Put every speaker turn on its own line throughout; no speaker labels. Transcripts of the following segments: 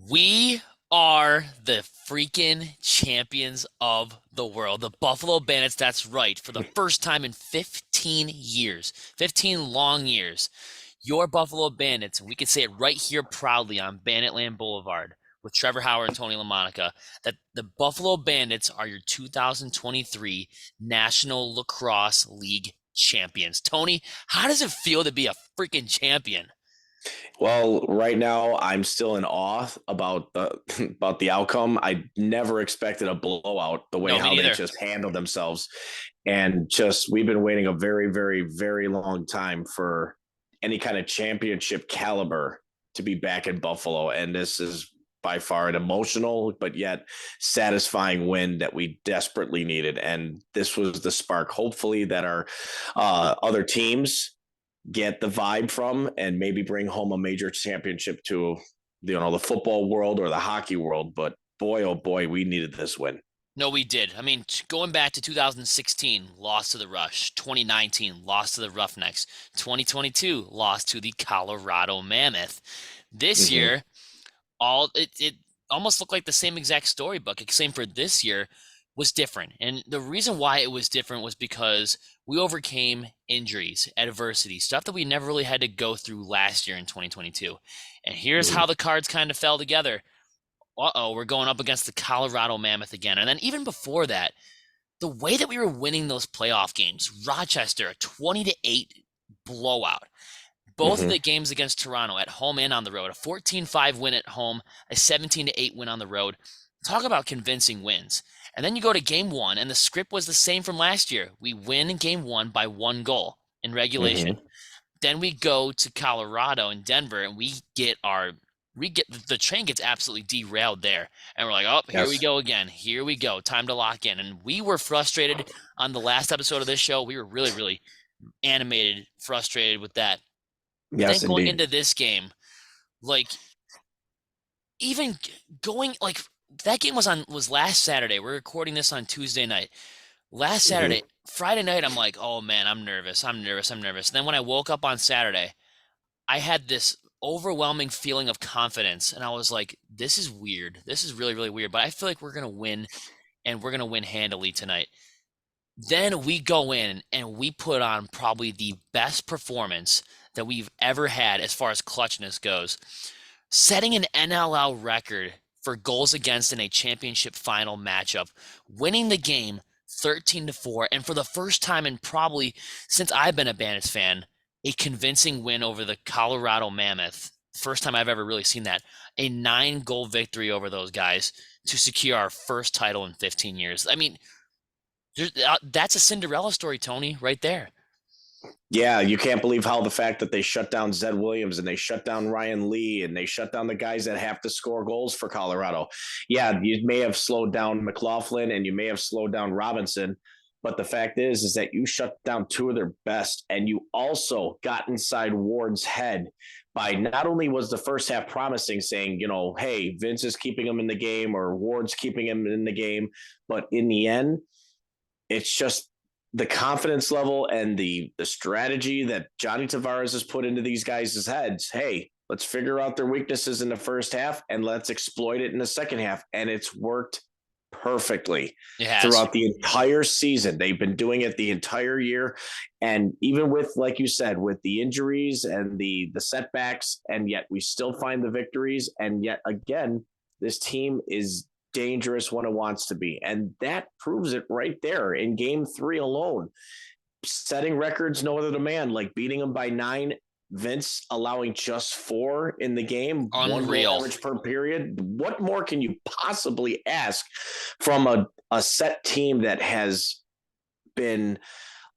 We are the freaking champions of the world. The Buffalo Bandits, that's right. For the first time in 15 years, 15 long years, your Buffalo Bandits, and we can say it right here proudly on Banditland Boulevard with Trevor Howard and Tony LaMonica, that the Buffalo Bandits are your 2023 National Lacrosse League champions. Tony, how does it feel to be a freaking champion?
Well, right now I'm still in awe about the about the outcome. I never expected a blowout the way
No, me
how they
neither.
just handled themselves. And just we've been waiting a very, very, very long time for any kind of championship caliber to be back in Buffalo. And this is by far an emotional but yet satisfying win that we desperately needed. And this was the spark, hopefully, that our other teams get the vibe from and maybe bring home a major championship to the football world or the hockey world. But boy, oh boy, we needed this win.
No, we did. I mean, going back to 2016, lost to the Rush. 2019, lost to the Roughnecks. 2022, lost to the Colorado Mammoth. This
Mm-hmm.
year, it almost looked like the same exact storybook, except for this year was different. And the reason why it was different was because we overcame injuries, adversity, stuff that we never really had to go through last year in 2022. And here's
Mm-hmm.
how the cards kind of fell together. Uh-oh, we're going up against the Colorado Mammoth again. And then even before that, the way that we were winning those playoff games, Rochester, a 20-8 blowout. Both of
Mm-hmm.
the games against Toronto at home and on the road, a 14-5 win at home, a 17-8 win on the road. Talk about convincing wins. And then you go to game one, and the script was the same from last year. We win in game one by 1 goal in regulation.
Mm-hmm.
Then we go to Colorado and Denver, and we get the train gets absolutely derailed there, and we're like, oh, here we
Yes.
go again. Here we go. Time to lock in. And we were frustrated on the last episode of this show. We were really, really animated, frustrated with that. But then
Yes,
going
indeed.
into this game, like even going like that game was last Saturday. We're recording this on Tuesday night. Last Saturday,
Mm-hmm.
Friday night, I'm like, oh man, I'm nervous. I'm nervous. I'm nervous. And then when I woke up on Saturday, I had this overwhelming feeling of confidence. And I was like, this is weird. This is really, really weird. But I feel like we're going to win and we're going to win handily tonight. Then we go in and we put on probably the best performance that we've ever had as far as clutchness goes, setting an NLL record for goals against in a championship final matchup, winning the game 13-4, and for the first time in probably since I've been a Bandits fan, a convincing win over the Colorado Mammoth. First time I've ever really seen that. A 9-goal victory over those guys to secure our first title in 15 years. I mean, that's a Cinderella story, Tony, right there.
Yeah, you can't believe how the fact that they shut down Zed Williams and they shut down Ryan Lee and they shut down the guys that have to score goals for Colorado. Yeah, you may have slowed down McLaughlin and you may have slowed down Robinson, but the fact is that you shut down two of their best, and you also got inside Ward's head by not only was the first half promising, saying, hey, Vince is keeping him in the game or Ward's keeping him in the game, but in the end, it's just the confidence level and the strategy that Johnny Tavares has put into these guys' heads. Hey, let's figure out their weaknesses in the first half and let's exploit it in the second half. And it's worked perfectly
It has.
throughout the entire season. They've been doing it the entire year. And even with, like you said, with the injuries and the setbacks, and yet we still find the victories. And yet again, this team is dangerous when it wants to be. And that proves it right there in game three alone. Setting records no other demand, like beating them by 9, Vince allowing just 4 in the game, 1 goal
Unreal.
average per period. What more can you possibly ask from a set team that has been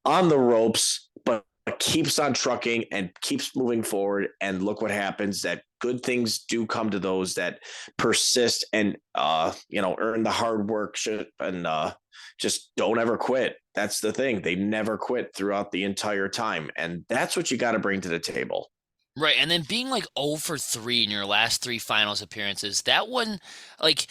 on the ropes, but keeps on trucking and keeps moving forward? And look what happens, that good things do come to those that persist and earn the hard work and just don't ever quit. That's the thing. They never quit throughout the entire time. And that's what you got to bring to the table.
Right, and then being like 0 for 3 in your last three finals appearances, that one, like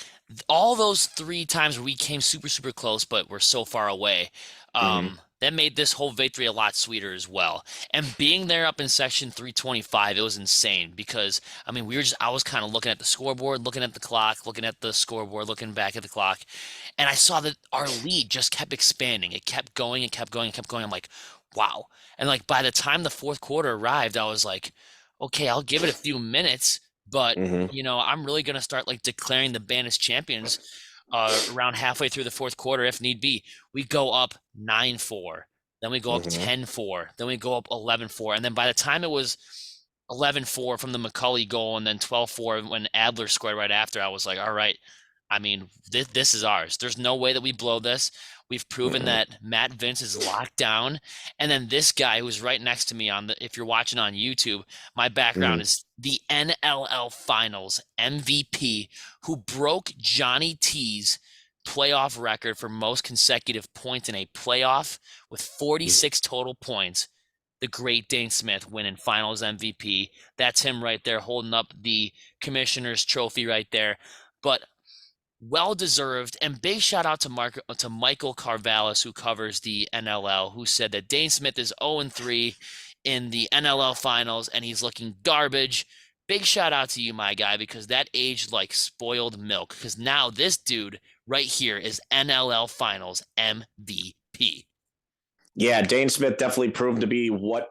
all those three times where we came super, super close, but we're so far away,
Hmm.
that made this whole victory a lot sweeter as well. And being there up in section 325, it was insane because, I mean, I was kind of looking at the scoreboard, looking at the clock, looking at the scoreboard, looking back at the clock, and I saw that our lead just kept expanding. It kept going, it kept going, it kept going. I'm like, wow. And like by the time the fourth quarter arrived, I was like, okay, I'll give it a few minutes, but
Hmm.
I'm really gonna start like declaring the Bandits champions around halfway through the fourth quarter if need be. We go up 9-4, then we go up
Hmm.
10-4, then we go up 11-4, and then by the time it was 11-4 from the McCulley goal and then 12-4 when Adler scored right after, I was like, all right, I mean, this is ours. There's no way that we blow this. We've proven
Hmm.
that Matt Vince is locked down. And then this guy who's right next to me if you're watching on YouTube, my background
Hmm.
is the NLL Finals MVP who broke Johnny T's playoff record for most consecutive points in a playoff with 46 total points. The great Dane Smith winning Finals MVP. That's him right there holding up the commissioner's trophy right there. But well deserved, and big shout out to Michael Carvallis, who covers the NLL, who said that Dane Smith is 0-3 in the NLL finals and he's looking garbage. Big shout out to you, my guy, because that aged like spoiled milk. Because now this dude right here is NLL finals MVP.
Yeah, Dane Smith definitely proved to be what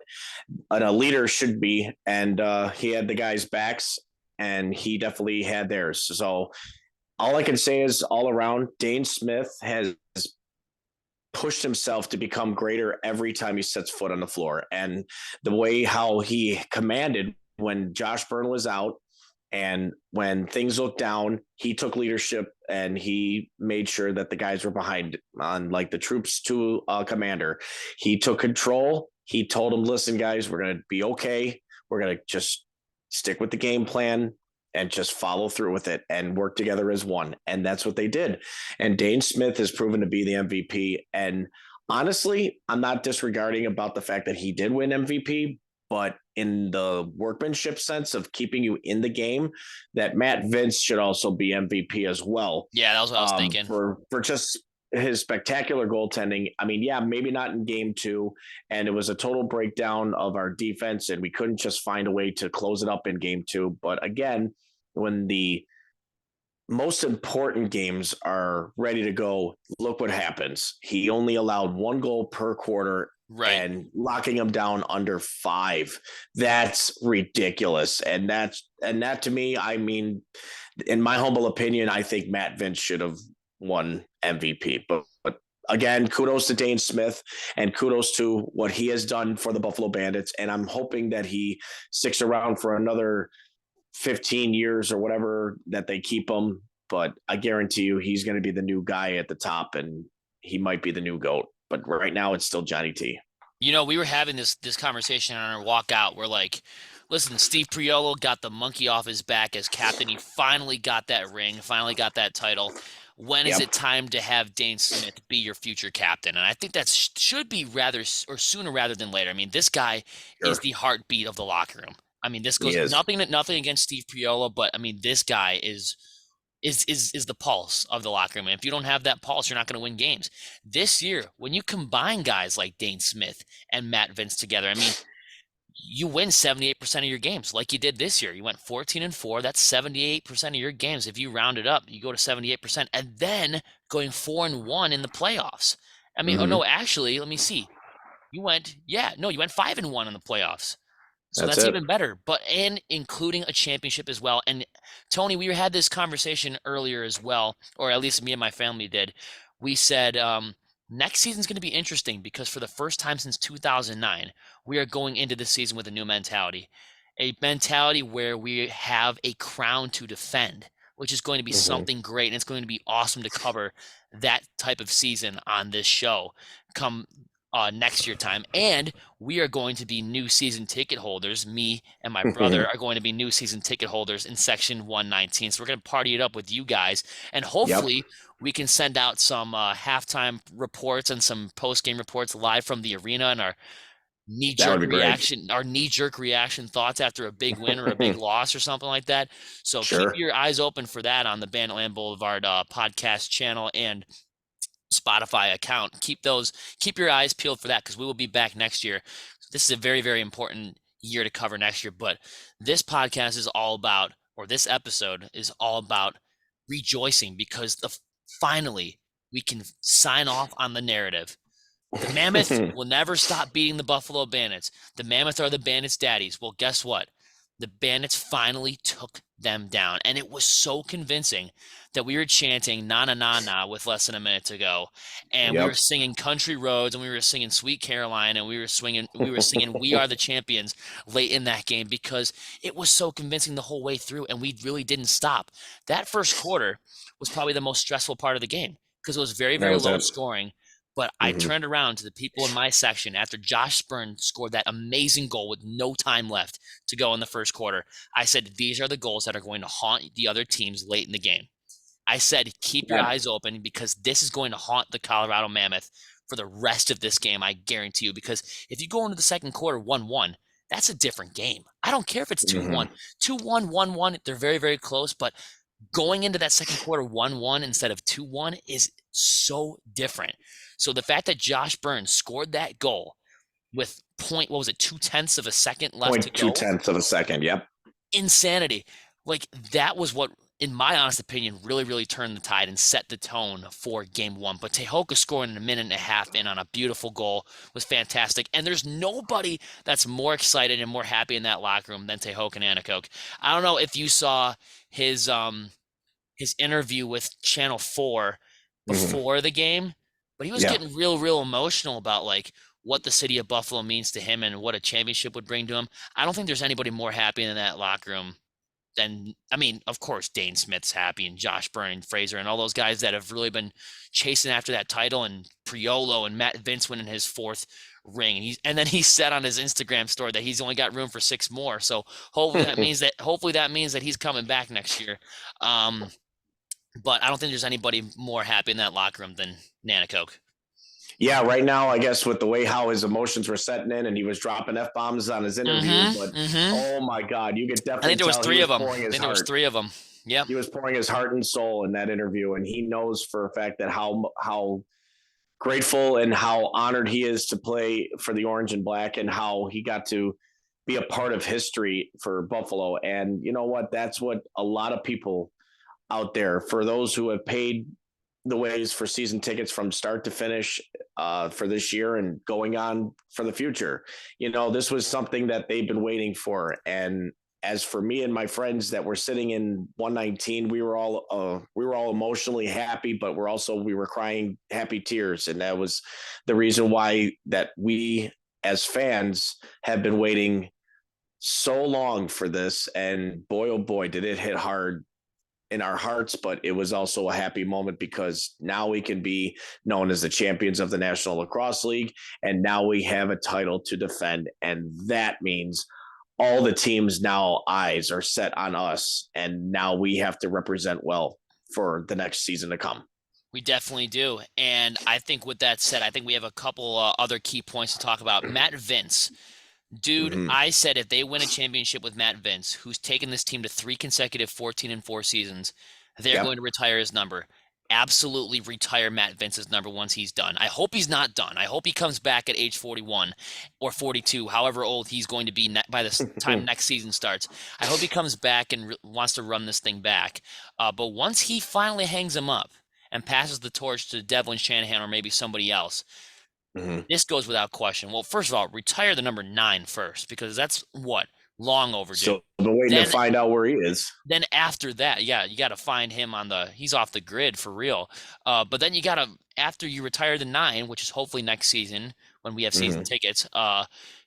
a leader should be, and he had the guys' backs, and he definitely had theirs. So all I can say is, all around, Dane Smith has pushed himself to become greater every time he sets foot on the floor, and the way how he commanded when Josh Byrne was out. And when things looked down, he took leadership and he made sure that the guys were behind on like the troops to commander. He took control. He told them, listen, guys, we're going to be okay. We're going to just stick with the game plan and just follow through with it and work together as one. And that's what they did. And Dane Smith has proven to be the MVP. And honestly, I'm not disregarding about the fact that he did win MVP, but in the workmanship sense of keeping you in the game, that Matt Vince should also be MVP as well.
Yeah, that was what I was thinking.
For just his spectacular goaltending. I mean, yeah, maybe not in game two, and it was a total breakdown of our defense, and we couldn't just find a way to close it up in game two. But again, when the most important games are ready to go, look what happens. He only allowed one goal per quarter
Right.
and locking him down under five. That's ridiculous. And that to me, I mean, in my humble opinion, I think Matt Vince should have won MVP. But again, kudos to Dane Smith and kudos to what he has done for the Buffalo Bandits. And I'm hoping that he sticks around for another 15 years or whatever that they keep him. But I guarantee you he's going to be the new guy at the top and he might be the new GOAT. But right now it's still Johnny T.
We were having this conversation on our walk out. We're like, listen, Steve Priolo got the monkey off his back as captain. He finally got that ring, finally got that title. When is
Yep.
it time to have Dane Smith be your future captain? And I think that should be rather or sooner rather than later. I mean, this guy is
Sure.
the heartbeat of the locker room. I mean, this
He
goes
is.
nothing against Steve Priolo, but I mean, this guy is the pulse of the locker room. And if you don't have that pulse, you're not going to win games. This year, when you combine guys like Dane Smith and Matt Vince together, I mean, you win 78% of your games like you did this year. You went 14-4. That's 78% of your games. If you round it up, you go to 78%. And then going 4-1 in the playoffs. I mean, oh
Mm-hmm.
no, actually, let me see. You went 5-1 in the playoffs. So
That's
that's
it.
even better. But and including a championship as well. And Tony, we had this conversation earlier as well, or at least me and my family did. We said next season's going to be interesting because for the first time since 2009, we are going into the season with a new mentality, a mentality where we have a crown to defend, which is going to be
Mm-hmm.
something great, and it's going to be awesome to cover that type of season on this show come next year time. And we are going to be new season ticket holders. Me and my brother are going to be new season ticket holders in section 119. So we're going to party it up with you guys. And
Yep.
hopefully we can send out some halftime reports and some post game reports live from the arena and our
That would
knee-jerk
be great.
reaction, our knee-jerk reaction thoughts after a big win or a big loss or something like that. So keep
Sure.
your eyes open for that on the Banditland Boulevard podcast channel and Spotify account. Keep your eyes peeled for that because we will be back next year. This is a very, very important year to cover next year. But this podcast is all about, or this episode is all about rejoicing because finally we can sign off on the narrative. The Mammoth will never stop beating the Buffalo Bandits. The Mammoth are the Bandits' daddies. Well, guess what? The Bandits finally took them down. And it was so convincing that we were chanting na na na na with less than a minute to go. And we were
Yep.
singing Country Roads and we were singing Sweet Caroline and we were singing We Are the Champions late in that game because it was so convincing the whole way through and we really didn't stop. That first quarter was probably the most stressful part of the game because it was very,
That
very
was
low
it.
scoring. But I turned around to the people in my section after Josh Spurn scored that amazing goal with no time left to go in the first quarter. I said, these are the goals that are going to haunt the other teams late in the game. I said, keep your
Yeah.
eyes open because this is going to haunt the Colorado Mammoth for the rest of this game, I guarantee you. Because if you go into the second quarter 1-1, that's a different game. I don't care if it's 2-1. 2-1, 1-1, they're very, very close. But going into that second quarter 1-1 instead of 2-1 is so different. So the fact that Josh Burns scored that goal with 0.2 of a second left to go,
0.2 of a second. Yep.
insanity. Like that was what, in my honest opinion, really, really turned the tide and set the tone for game one. But Tehoka scoring in a minute and a half in on a beautiful goal was fantastic. And there's nobody that's more excited and more happy in that locker room than Tehoka and Anacoke. I don't know if you saw his interview with Channel 4 before the game, but he was
Yeah.
getting real emotional about like what the city of Buffalo means to him and what a championship would bring to him. I don't think there's anybody more happy in that locker room than, I mean, of course, Dane Smith's happy and Josh Byrne and Fraser and all those guys that have really been chasing after that title and Priolo and Matt Vince winning his fourth ring. And then he said on his Instagram story that he's only got room for 6 more. So hopefully that means that he's coming back next year. But I don't think there's anybody more happy in that locker room than Nanacoke.
Yeah, right now, I guess with the way how his emotions were setting in and he was dropping F-bombs on his interview, but oh my God, you could definitely
I think there was
tell
3 of them.
pouring his
There was
heart.
3 of them. Yeah.
He was pouring his heart and soul in that interview, and he knows for a fact that how grateful and how honored he is to play for the Orange and Black and how he got to be a part of history for Buffalo. And you know what? That's what a lot of people out there, for those who have paid the ways for season tickets from start to finish for this year and going on for the future. You know, this was something that they've been waiting for. And as for me and my friends that were sitting in 119, we were all emotionally happy, but we were crying happy tears. And that was the reason why that we as fans have been waiting so long for this. And boy, oh boy, did it hit hard in our hearts, but it was also a happy moment because now we can be known as the champions of the National Lacrosse League. And now we have a title to defend. And that means all the teams now eyes are set on us. And now we have to represent well for the next season to come.
We definitely do. And I think with that said, I think we have a couple other key points to talk about. Matt Vince. Dude, I said if they win a championship with Matt Vince, who's taken this team to 3 consecutive 14-4 seasons, they're going to retire his number. Absolutely retire Matt Vince's number once he's done. I hope he's not done. I hope he comes back at age 41 or 42, however old he's going to be by the time next season starts. I hope he comes back and wants to run this thing back. But once he finally hangs him up and passes the torch to Devlin Shanahan or maybe somebody else, this goes without question. Well, first of all, retire the number 9 first, because that's long overdue.
So we're waiting to find out where he is.
Then after that, yeah, you got to find him he's off the grid for real. But then you got to, after you retire the 9, which is hopefully next season when we have season tickets,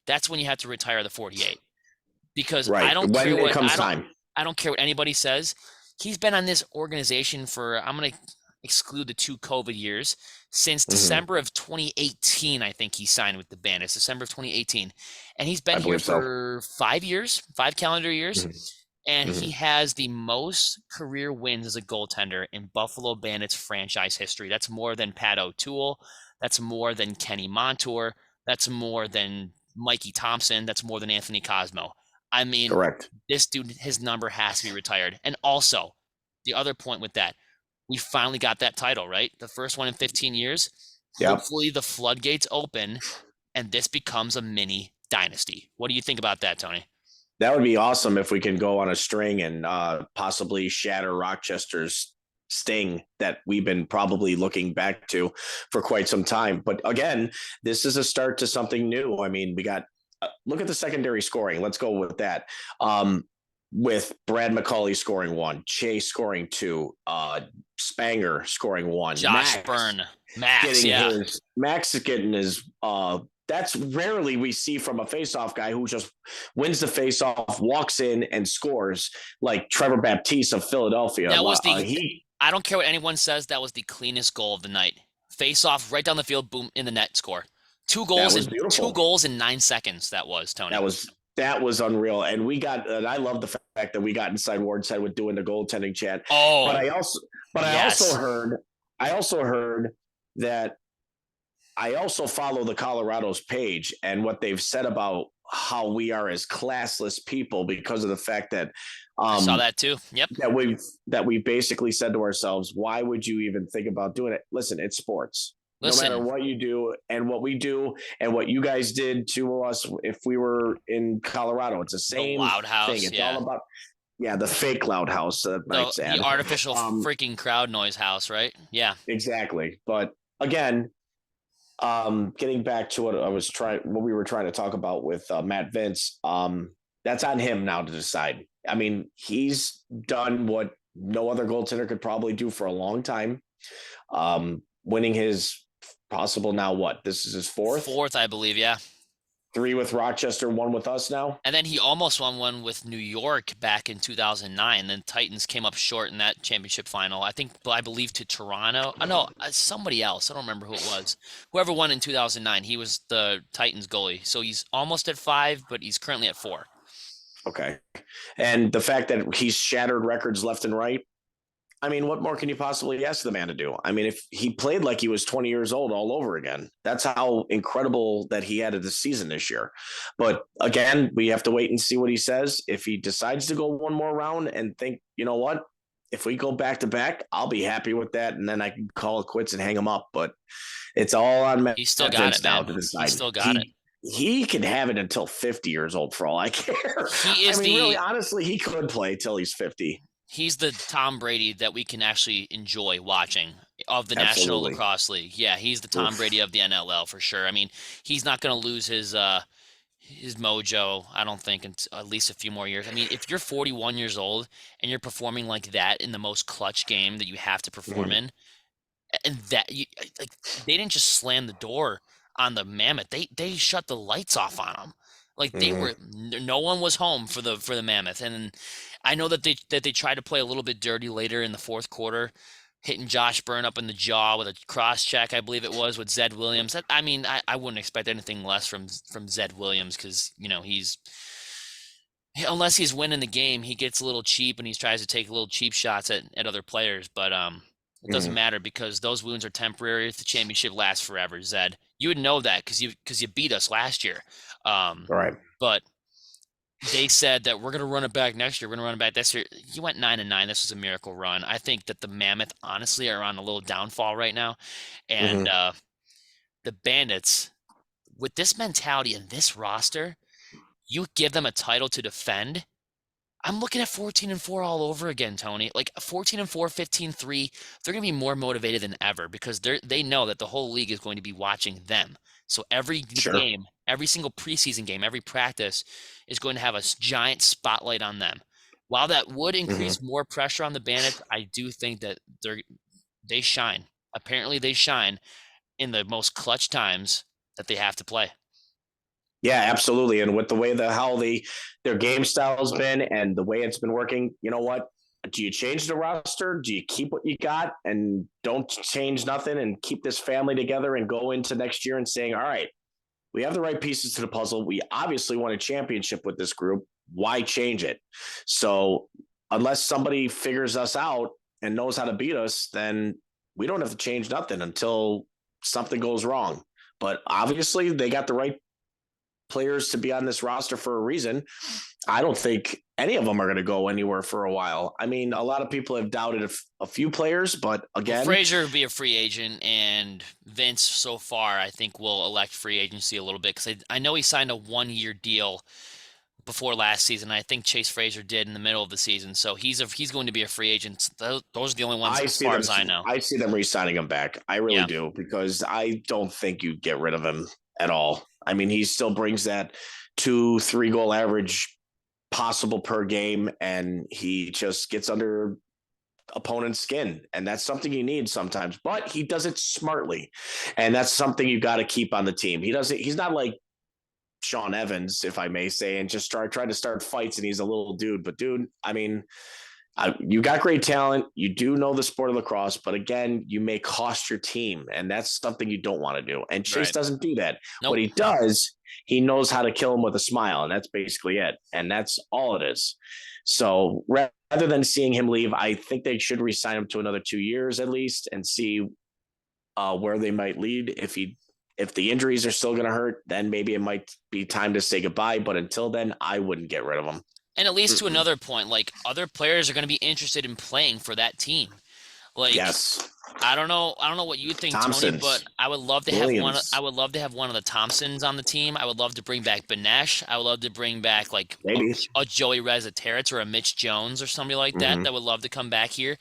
that's when you have to retire the 48. Because I don't care what anybody says. He's been on this organization for, I'm going to exclude the 2 COVID years, since December of 2018, I think he signed with the Bandits, December of 2018. And he's been here for 5 years, 5 calendar years. And he has the most career wins as a goaltender in Buffalo Bandits franchise history. That's more than Pat O'Toole. That's more than Kenny Montour. That's more than Mikey Thompson. That's more than Anthony Cosmo. I mean,
Correct.
this dude, his number has to be retired. And also, the other point with that, we finally got that title, right? The first one in 15 years.
Yep.
Hopefully, the floodgates open and this becomes a mini dynasty. What do you think about that, Tony?
That would be awesome if we can go on a string and possibly shatter Rochester's sting that we've been probably looking back to for quite some time. But again, this is a start to something new. I mean, we got look at the secondary scoring. Let's go with that. With Brad McCauley scoring 1, Chase scoring 2, Spanger scoring 1,
Josh Byrne, Max,
Max is getting his that's rarely we see from a faceoff guy who just wins the faceoff, walks in and scores like Trevor Baptiste of Philadelphia.
That was I don't care what anyone says, that was the cleanest goal of the night. Face off right down the field, boom, in the net, score. Two goals in 9 seconds. That was, Tony.
That was unreal. And I love the fact that we got inside Ward's head with doing the goaltending chat.
Oh,
but I also heard that I also follow the Colorado's page and what they've said about how we are as classless people because of the fact that
I saw that too. Yep.
That we basically said to ourselves, why would you even think about doing it? Listen, it's sports.
Listen,
no matter what you do and what we do and what you guys did to us if we were in Colorado, it's the same
loud house,
thing. It's all about the fake loud house.
The artificial freaking crowd noise house, right? Yeah,
exactly. But again, getting back to what we were trying to talk about with Matt Vince, that's on him now to decide. I mean, he's done what no other goaltender could probably do for a long time. Winning his possible now this is his fourth,
I believe. Yeah.
3 with Rochester, 1 with us now.
And then he almost won one with New York back in 2009. Then Titans came up short in that championship final. I believe to Toronto. Oh, no, somebody else. I don't remember who it was. Whoever won in 2009, he was the Titans goalie. So he's almost at 5, but he's currently at 4.
Okay. And the fact that he's shattered records left and right, I mean, what more can you possibly ask the man to do? I mean, if he played like he was 20 years old all over again, that's how incredible that he had this season this year. But again, we have to wait and see what he says. If he decides to go one more round and think, you know what, if we go back to back, I'll be happy with that. And then I can call it quits and hang him up. But it's all on Matt.
He's still got it now to decide. He's still got it.
He can have it until 50 years old for all I care. Really, honestly, he could play till he's 50.
He's the Tom Brady that we can actually enjoy watching of the National Lacrosse League. Yeah, he's the Tom Brady of the NLL for sure. I mean, he's not going to lose his mojo, I don't think, in at least a few more years. I mean, if you're 41 years old and you're performing like that in the most clutch game that you have to perform in, and that they didn't just slam the door on the Mammoth. They shut the lights off on them. Like no one was home for the Mammoth. And I know that they tried to play a little bit dirty later in the fourth quarter, hitting Josh Byrne up in the jaw with a cross check, I believe it was, with Zed Williams. I wouldn't expect anything less from Zed Williams because, unless he's winning the game, he gets a little cheap and he tries to take little cheap shots at other players. But it doesn't matter because those wounds are temporary. The championship lasts forever, Zed. You would know that because you beat us last year.
Right.
But they said that we're going to run it back next year. We're going to run it back this year. You went 9-9. This was a miracle run. I think that the Mammoth, honestly, are on a little downfall right now. And the Bandits, with this mentality and this roster, you give them a title to defend. I'm looking at 14-4 all over again, Tony. Like 14-4, 15-3, they're going to be more motivated than ever because they know that the whole league is going to be watching them. So every game, every single preseason game, every practice is going to have a giant spotlight on them. While that would increase more pressure on the Bandits, I do think that they shine. Apparently they shine in the most clutch times that they have to play.
Yeah, absolutely. And with the way their game style has been and the way it's been working, you know what? Do you change the roster? Do you keep what you got and don't change nothing and keep this family together and go into next year and saying, all right, we have the right pieces to the puzzle. We obviously won a championship with this group. Why change it? So unless somebody figures us out and knows how to beat us, then we don't have to change nothing until something goes wrong. But obviously they got the right players to be on this roster for a reason. I don't think any of them are going to go anywhere for a while. I mean, a lot of people have doubted a few players, but
Well,
again,
Frazier will be a free agent, and Vince, so far, I think will elect free agency a little bit because I know he signed a 1-year deal before last season. I think Chase Frazier did in the middle of the season, so he's going to be a free agent. Those are the only ones
I
as
see
far
them.
as I know.
I see them re-signing him back. I really
Yeah,
do because I don't think you get rid of him at all. I mean, he still brings that 2-3 goal average possible per game, and he just gets under opponent's skin, and that's something you need sometimes. But he does it smartly, and that's something you got to keep on the team. He doesn't. He's not like Sean Evans, if I may say, and just try to start fights, and he's a little dude. But dude, I mean, you got great talent. You do know the sport of lacrosse, but again, you may cost your team, and that's something you don't want to do. And Chase
right.
doesn't do that. What
Nope.
he does, he knows how to kill him with a smile, and that's basically it. And that's all it is. So rather than seeing him leave, I think they should re-sign him to another 2 years at least, and see where they might lead. If the injuries are still going to hurt, then maybe it might be time to say goodbye. But until then, I wouldn't get rid of him.
And at least to
Mm-mm.
another point, like other players are going to be interested in playing for that team. Like
Yes,
I don't know what you think, Tony, but
Thompsons,
I would love to have one. I
Williams,
would love to have one of the Thompsons on the team. I would love to bring back Benesh. I would love to bring back like
maybe.
a Joey Rezateritz or a Mitch Jones or somebody like that
Mm-hmm.
that would love to come back here.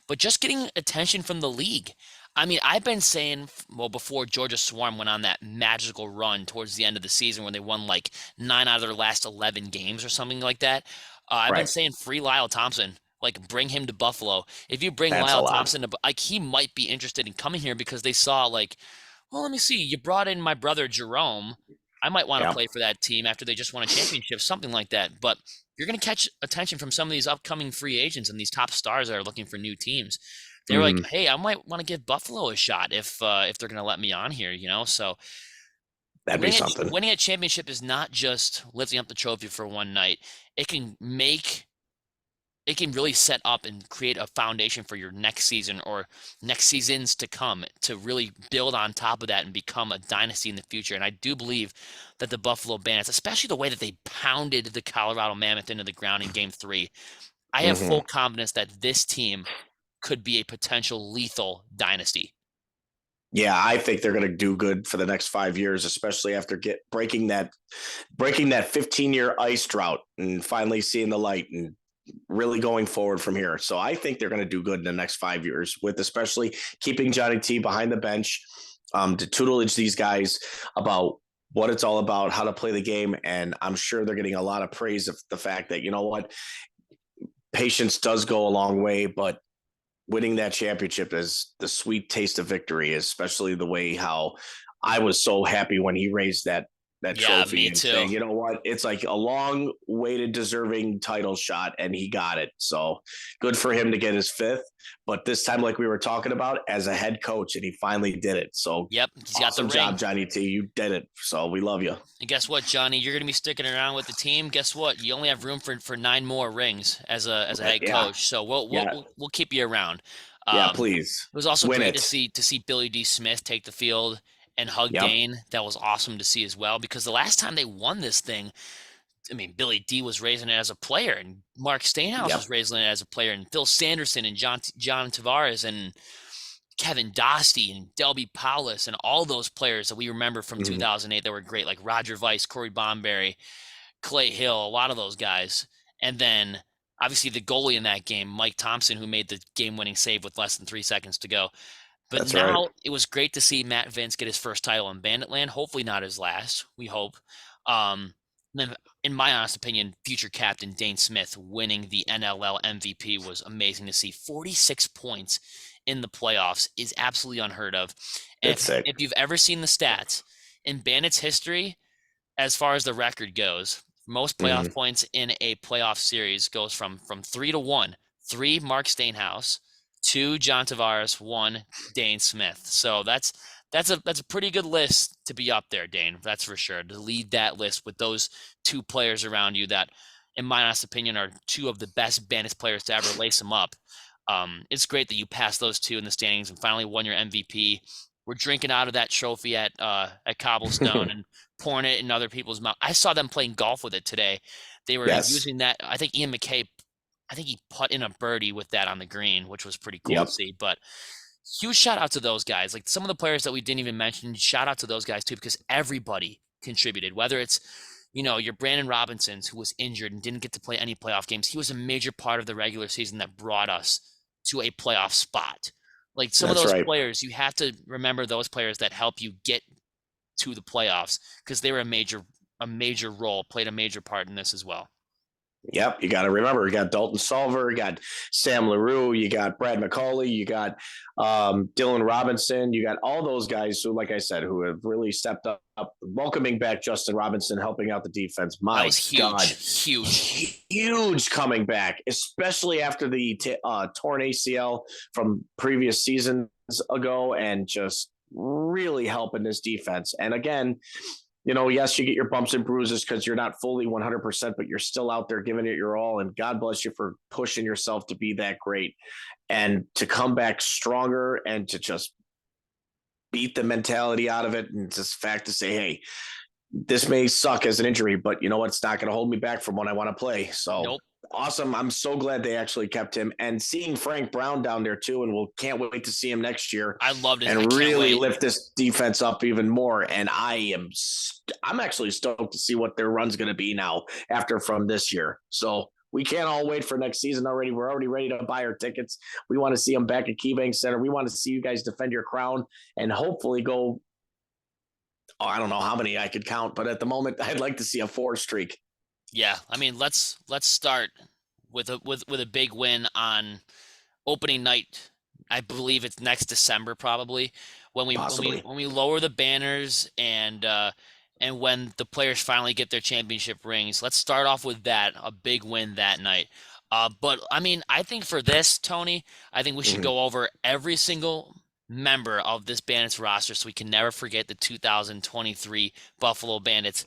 But just getting attention from the league. I mean, I've been saying, well, before Georgia Swarm went on that magical run towards the end of the season where they won like 9 out of their last 11 games or something like that. I've been
Right.
saying free Lyle Thompson. Like, bring him to Buffalo. If you bring
That's a
Lyle
lot.
Thompson to, like, he might be interested in coming here because they saw, like, well, let me see. You brought in my brother Jerome. I might want to
Yeah.
play for that team after they just won a championship, something like that. But you're going to catch attention from some of these upcoming free agents and these top stars that are looking for new teams. They're like,
Mm-hmm.
hey, I might want to give Buffalo a shot if they're going to let me on here, you know? So
That'd be something.
winning a championship is not just lifting up the trophy for one night. It can really set up and create a foundation for your next season or next seasons to come to really build on top of that and become a dynasty in the future. And I do believe that the Buffalo Bandits, especially the way that they pounded the Colorado Mammoth into the ground in Game 3, I have
Mm-hmm.
full confidence that this team could be a potential lethal dynasty.
Yeah, I think they're going to do good for the next 5 years, especially after breaking that 15-year ice drought and finally seeing the light and really going forward from here. So I think they're going to do good in the next 5 years, with especially keeping Johnny T behind the bench, to tutelage these guys about what it's all about, how to play the game. And I'm sure they're getting a lot of praise of the fact that, you know what, patience does go a long way, but winning that championship is the sweet taste of victory, especially the way how I was so happy when he raised that
Yeah,
trophy
me
and
too.
saying, you know what, it's like a long waited deserving title shot, and he got it. So good for him to get his 5th, but this time, like we were talking about, as a head coach, and he finally did it. So
Yep, he's got the
awesome job,
ring.
Johnny T. You did it. So we love you.
And guess what, Johnny? You're going to be sticking around with the team. Guess what? You only have room for 9 more rings as a head
Yeah.
coach. So we'll
Yeah.
we'll keep you around.
Yeah,
It
please
was also
win
great
it.
to see Billy D. Smith take the field and hug
Yep.
Dane. That was awesome to see as well because the last time they won this thing, I mean, Billy D was raising it as a player, and Mark Stainhouse
Yep.
was raising it as a player, and Phil Sanderson and John Tavares and Kevin Dostie and Delby Paulus and all those players that we remember from
Mm-hmm.
2008 that were great, like Roger Weiss, Corey Bomberry, Clay Hill, a lot of those guys. And then obviously the goalie in that game, Mike Thompson, who made the game-winning save with less than 3 seconds to go. But
That's right.
now it was great to see Matt Vince get his first title in Banditland. Hopefully not his last. We hope. Then, in my honest opinion, future captain Dane Smith winning the NLL MVP was amazing to see. 46 points in the playoffs is absolutely unheard of. And
That's sick.
if you've ever seen the stats in Bandits history, as far as the record goes, most playoff
Mm-hmm.
points in a playoff series goes from 3-1. 3 Mark Stainhouse, 2 John Tavares, 1 Dane Smith. So that's a pretty good list to be up there, Dane. That's for sure. To lead that list with those 2 players around you that, in my honest opinion, are 2 of the best Bandits players to ever lace them up. It's great that you passed those 2 in the standings and finally won your MVP. were drinking out of that trophy at Cobblestone and pouring it in other people's mouth. I saw them playing golf with it today. They were
Yes.
using that. I think Ian McKay, I think he put in a birdie with that on the green, which was pretty cool to
Yep.
see. But huge shout out to those guys. Like some of the players that we didn't even mention, shout out to those guys too, because everybody contributed. Whether it's, your Brandon Robinsons, who was injured and didn't get to play any playoff games. He was a major part of the regular season that brought us to a playoff spot. Like some of
That's
those
right.
players, you have to remember those players that help you get to the playoffs because they were a major role, played a major part in this as well.
Yep, you got to remember, you got Dalton Solver, you got Sam LaRue, you got Brad McCauley, you got Dylan Robinson, you got all those guys who, like I said, who have really stepped up, welcoming back Justin Robinson, helping out the defense.
That
My
was huge,
God,
huge
coming back, especially after the torn ACL from previous seasons ago, and just really helping this defense. And again, yes, you get your bumps and bruises because you're not fully 100%, but you're still out there giving it your all. And God bless you for pushing yourself to be that great and to come back stronger and to just beat the mentality out of it. And just fact to say, hey, this may suck as an injury, but you know what? It's not going to hold me back from what I want to play. So
Nope.
Awesome. I'm so glad they actually kept him, and seeing Frank Brown down there too. And can't wait to see him next year.
I loved it.
And really lift this defense up even more. And I'm actually stoked to see what their run's going to be now from this year. So we can't all wait for next season already. We're already ready to buy our tickets. We want to see them back at KeyBank Center. We want to see you guys defend your crown and hopefully go. Oh, I don't know how many I could count, but at the moment, I'd like to see a 4 streak.
Yeah, I mean, let's start with a big win on opening night. I believe it's next December, probably when we lower the banners and when the players finally get their championship rings. Let's start off with a big win that night. But I mean, I think for this, Tony, I think we should go over every single member of this Bandits roster so we can never forget the 2023 Buffalo Bandits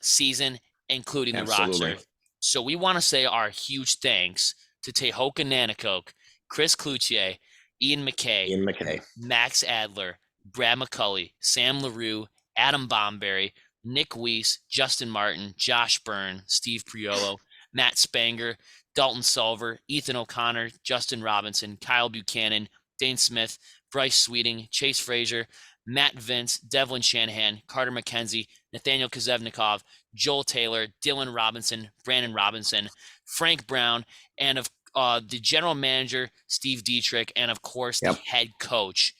season, including the roster. So we want to say our huge thanks to Tehoka Nanakoke, Chris Cloutier, Ian McKay, Max Adler, Brad McCulley, Sam LaRue, Adam Bomberry, Nick Weiss, Justin Martin, Josh Byrne, Steve Priolo, Matt Spanger, Dalton Solver, Ethan O'Connor, Justin Robinson, Kyle Buchanan, Dane Smith, Bryce Sweeting, Chase Frazier, Matt Vince, Devlin Shanahan, Carter McKenzie, Nathaniel Kozevnikov, Joel Taylor, Dylan Robinson, Brandon Robinson, Frank Brown, and of the general manager, Steve Dietrich, and of course, the head coach,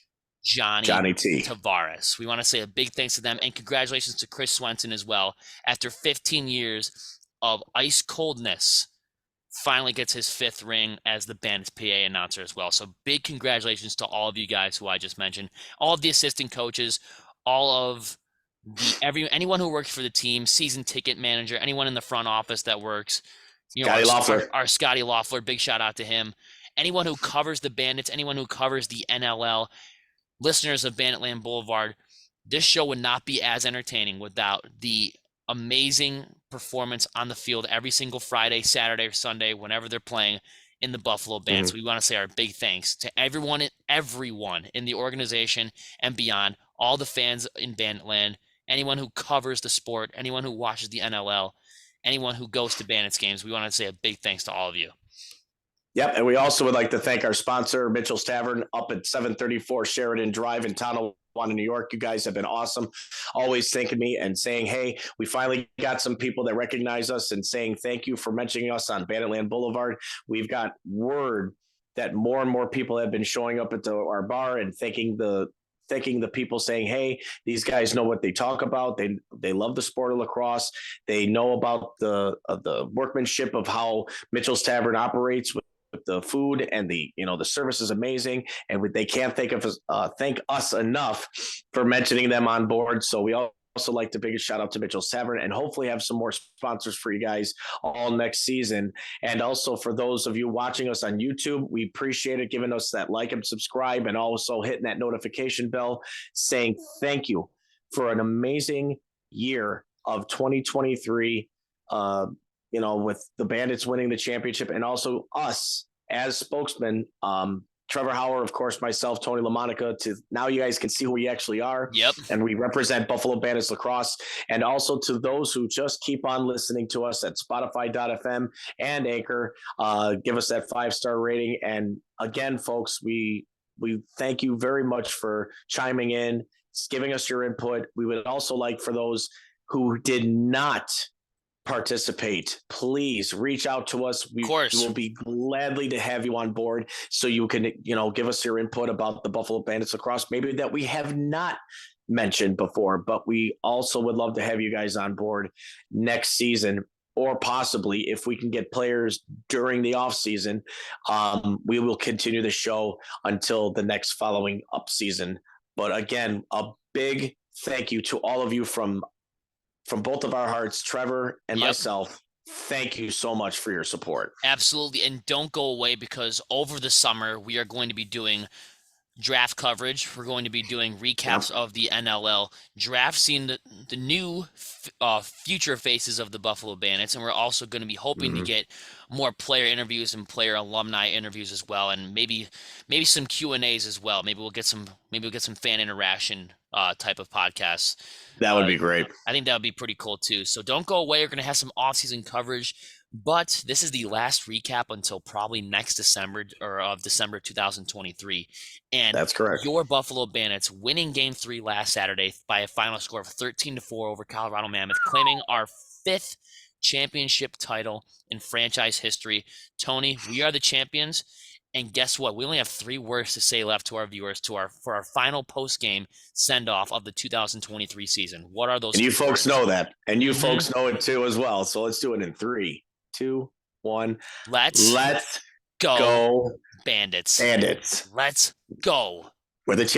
Johnny T. Tavares. We want to say a big thanks to them, and congratulations to Chris Swenson as well. After 15 years of ice coldness, finally gets his 5th ring as the Bandits PA announcer as well. So big congratulations to all of you guys who I just mentioned, all of the assistant coaches, all of anyone who works for the team, season ticket manager, anyone in the front office that works. Our Scotty Loeffler, big shout out to him. Anyone who covers the Bandits, anyone who covers the NLL, listeners of Banditland Boulevard, this show would not be as entertaining without the amazing performance on the field every single Friday, Saturday, or Sunday, whenever they're playing in the Buffalo Bandits. We want to say our big thanks to everyone in the organization and beyond, all the fans in Banditland, anyone who covers the sport, anyone who watches the NLL, anyone who goes to Bandits games. We want to say a big thanks to all of you.
Yep, and we also would like to thank our sponsor, Mitchell's Tavern, up at 734 Sheridan Drive in Tonawanda, New York. You guys have been awesome, always thanking me and saying, hey, we finally got some people that recognize us and saying thank you for mentioning us on Banditland Boulevard. We've got word that more and more people have been showing up at our bar and thanking the people, saying, hey, these guys know what they talk about. They love the sport of lacrosse. They know about the workmanship of how Mitchell's Tavern operates with the food, and the service is amazing, and they can't thank us enough for mentioning them on board. So we also like to big a shout out to Mitchell's Tavern, and hopefully have some more sponsors for you guys all next season. And also for those of you watching us on YouTube, we appreciate it, giving us that like and subscribe, and also hitting that notification bell, saying thank you for an amazing year of 2023. With the Bandits winning the championship, and also us as spokesmen, Trevor Hauer, of course, myself, Tony LaMonica, to now you guys can see who we actually are.
Yep.
And we represent Buffalo Bandits Lacrosse. And also to those who just keep on listening to us at Spotify.fm and Anchor, give us that 5-star rating. And again, folks, we thank you very much for chiming in, giving us your input. We would also like for those who did not participate, please reach out to us. We will be gladly to have you on board so you can, give us your input about the Buffalo Bandits Lacrosse, maybe that we have not mentioned before, but we also would love to have you guys on board next season, or possibly if we can get players during the off season, we will continue the show until the next following up season. But again, a big thank you to all of you from both of our hearts, Trevor and myself. Thank you so much for your support.
Absolutely. And don't go away, because over the summer, we are going to be doing draft coverage. We're going to be doing recaps of the NLL draft, seeing the new future faces of the Buffalo Bandits. And we're also going to be hoping to get more player interviews and player alumni interviews as well. And maybe some Q&As as well. Maybe we'll get some fan interaction type of podcasts.
That would be great.
I think that would be pretty cool too. So don't go away. We're going to have some off-season coverage, but this is the last recap until probably next December, or of December 2023. And
that's correct.
Your Buffalo Bandits winning Game 3 last Saturday by a final score of 13-4 over Colorado Mammoth, claiming our 5th championship title in franchise history. Tony, we are the champions. And guess what? We only have 3 words to say left to our viewers for our final post-game send-off of the 2023 season. What are those?
And you folks know that. And you folks know it too as well. So let's do it in 3, 2, 1.
Let's
go
Bandits.
Bandits.
Let's go.
We're the champions.